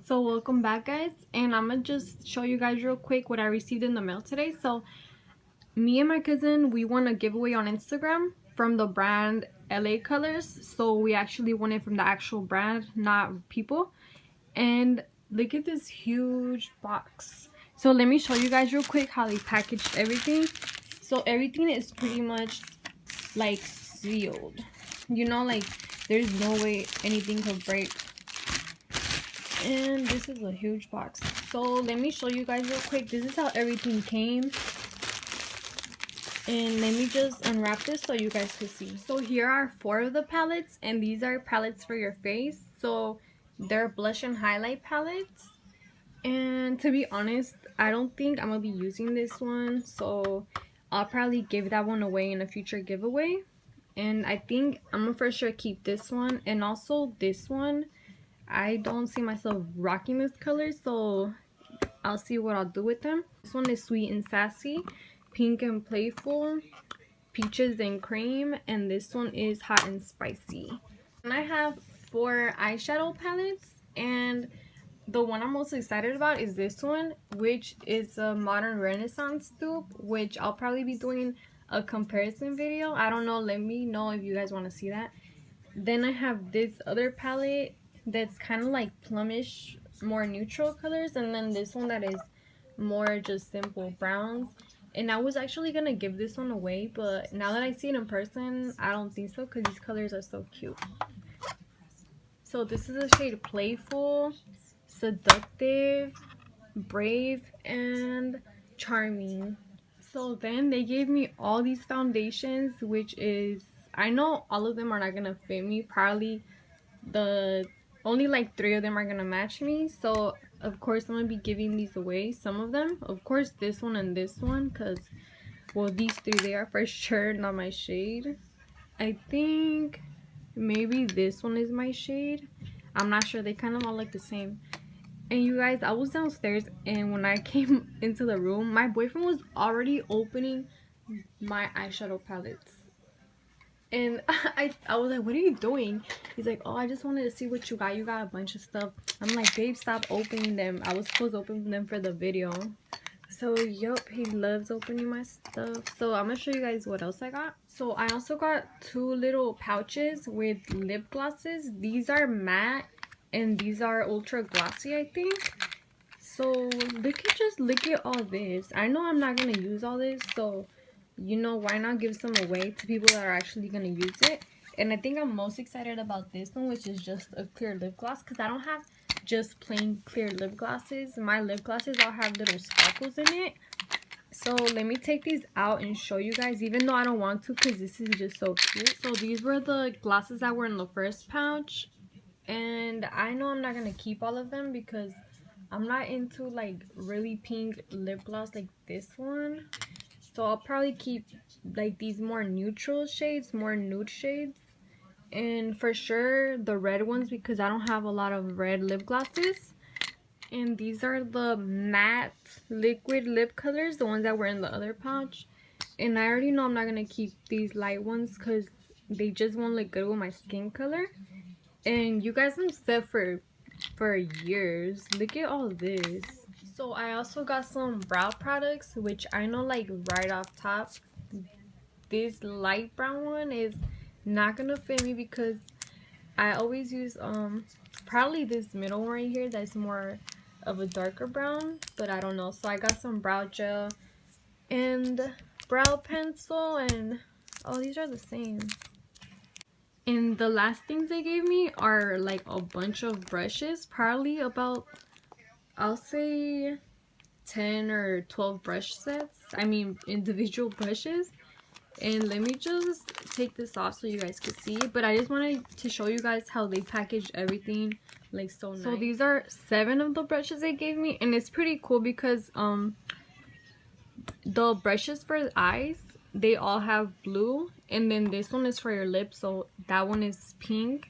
So welcome back, guys, and I'm gonna just show you guys real quick what I received in the mail today. So me and my cousin, we won a giveaway on Instagram from the brand LA Colors. So we actually won it from the actual brand, not people. And look at this huge box. So let me show you guys real quick how they packaged everything. So everything is pretty much like sealed, like there's no way anything could break. And this is a huge box. So let me show you guys real quick. This is how everything came, and let me just unwrap this so you guys can see. So here are 4 of the palettes, and these are palettes for your face. So they're blush and highlight palettes, and to be honest, I don't think I'm gonna be using this one, so I'll probably give that one away in a future giveaway. And I think I'm gonna for sure keep this one, and also this one. I don't see myself rocking this color, so I'll see what I'll do with them. This one is Sweet and Sassy, Pink and Playful, Peaches and Cream, and this one is Hot and Spicy. And I have 4 eyeshadow palettes, and the one I'm most excited about is this one, which is a Modern Renaissance dupe, which I'll probably be doing a comparison video. I don't know, let me know if you guys want to see that. Then I have this other palette that's kind of like plumish, more neutral colors, and then this one that is more just simple browns. And I was actually gonna give this one away, but now that I see it in person, I don't think so, because these colors are so cute. So this is the shade Playful, Seductive, Brave, and Charming. So then they gave me all these foundations, which is, I know all of them are not gonna fit me. Probably the only like 3 of them are gonna match me, so of course I'm gonna be giving these away, some of them. Of course this one and this one, because well, these 3, they are for sure not my shade. I think maybe this one is my shade. I'm not sure, they kind of all look the same. And you guys, I was downstairs, and when I came into the room, my boyfriend was already opening my eyeshadow palettes. And I was like, what are you doing? He's like, oh, I just wanted to see what you got. You got a bunch of stuff. I'm like, babe, stop opening them. I was supposed to open them for the video. So, yup, he loves opening my stuff. So, I'm going to show you guys what else I got. So, I also got 2 little pouches with lip glosses. These are matte, and these are ultra glossy, I think. So, look at all this. I know I'm not going to use all this, so why not give some away to people that are actually going to use it. And I think I'm most excited about this one, which is just a clear lip gloss, because I don't have just plain clear lip glosses. My lip glosses all have little sparkles in it. So let me take these out and show you guys, even though I don't want to, because this is just so cute. So these were the glosses that were in the first pouch, and I know I'm not going to keep all of them because I'm not into like really pink lip gloss like this one. So I'll probably keep like these more neutral shades, more nude shades. And for sure the red ones, because I don't have a lot of red lip glosses. And these are the matte liquid lip colors, the ones that were in the other pouch. And I already know I'm not going to keep these light ones because they just won't look good with my skin color. And you guys, I'm set for years. Look at all this. So I also got some brow products, which I know, like, right off top, this light brown one is not gonna fit me because I always use probably this middle one right here that's more of a darker brown, but I don't know. So I got some brow gel and brow pencil, and oh, these are the same. And the last things they gave me are like a bunch of brushes, probably about, I'll say 10 or 12 brush sets. I mean individual brushes. And let me just take this off so you guys can see. But I just wanted to show you guys how they packaged everything like so nice. So these are 7 of the brushes they gave me, and it's pretty cool because the brushes for the eyes, they all have blue, and then this one is for your lips, so that one is pink.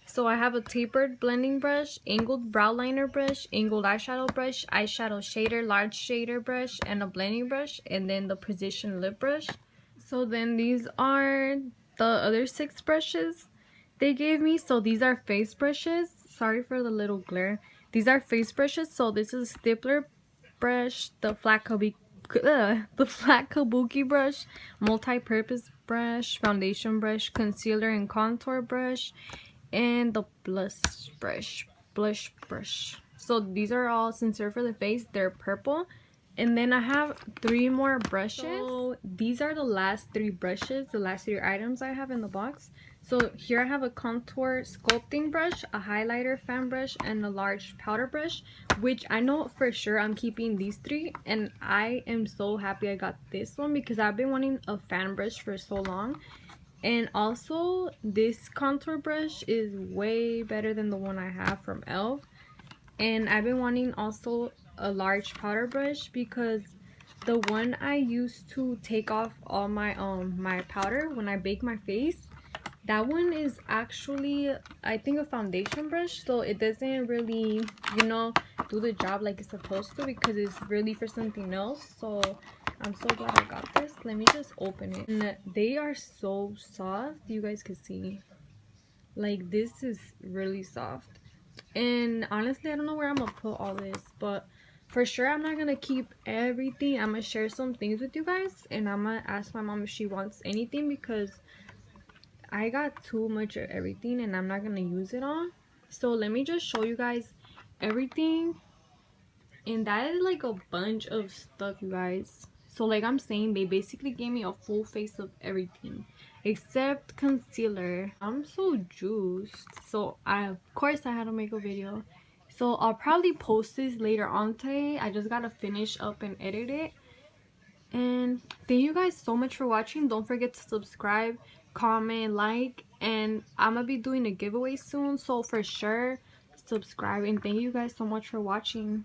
So I have a tapered blending brush, angled brow liner brush, angled eyeshadow brush, eyeshadow shader, large shader brush, and a blending brush, and then the precision lip brush. So then these are the other 6 brushes they gave me. So these are face brushes. Sorry for the little glare. These are face brushes. So this is a stippler brush, the flat kabuki brush, multi-purpose brush, foundation brush, concealer and contour brush, and the blush brush. So these are all sincere for the face. They're purple. And then I have 3 more brushes. So these are the last 3 brushes, the last 3 items I have in the box. So here I have a contour sculpting brush, a highlighter fan brush, and a large powder brush, which I know for sure I'm keeping these 3. And I am so happy I got this one because I've been wanting a fan brush for so long. And also this contour brush is way better than the one I have from e.l.f. And I've been wanting also a large powder brush because the one I used to take off all my my powder when I bake my face, that one is actually, I think, a foundation brush, so it doesn't really, you know, do the job like it's supposed to because it's really for something else. So I'm so glad I got this. Let me just open it. And they are so soft, you guys can see. Like, this is really soft. And honestly, I don't know where I'm gonna put all this, but for sure I'm not gonna keep everything. I'm gonna share some things with you guys, and I'm gonna ask my mom if she wants anything because I got too much of everything and I'm not gonna use it all. So let me just show you guys everything. And that is like a bunch of stuff, you guys. So like I'm saying, they basically gave me a full face of everything except concealer. I'm so juiced, so of course I had to make a video. So I'll probably post this later on today. I just gotta finish up and edit it. And thank you guys so much for watching. Don't forget to subscribe, comment, like, and I'm gonna be doing a giveaway soon, so for sure subscribe. And thank you guys so much for watching.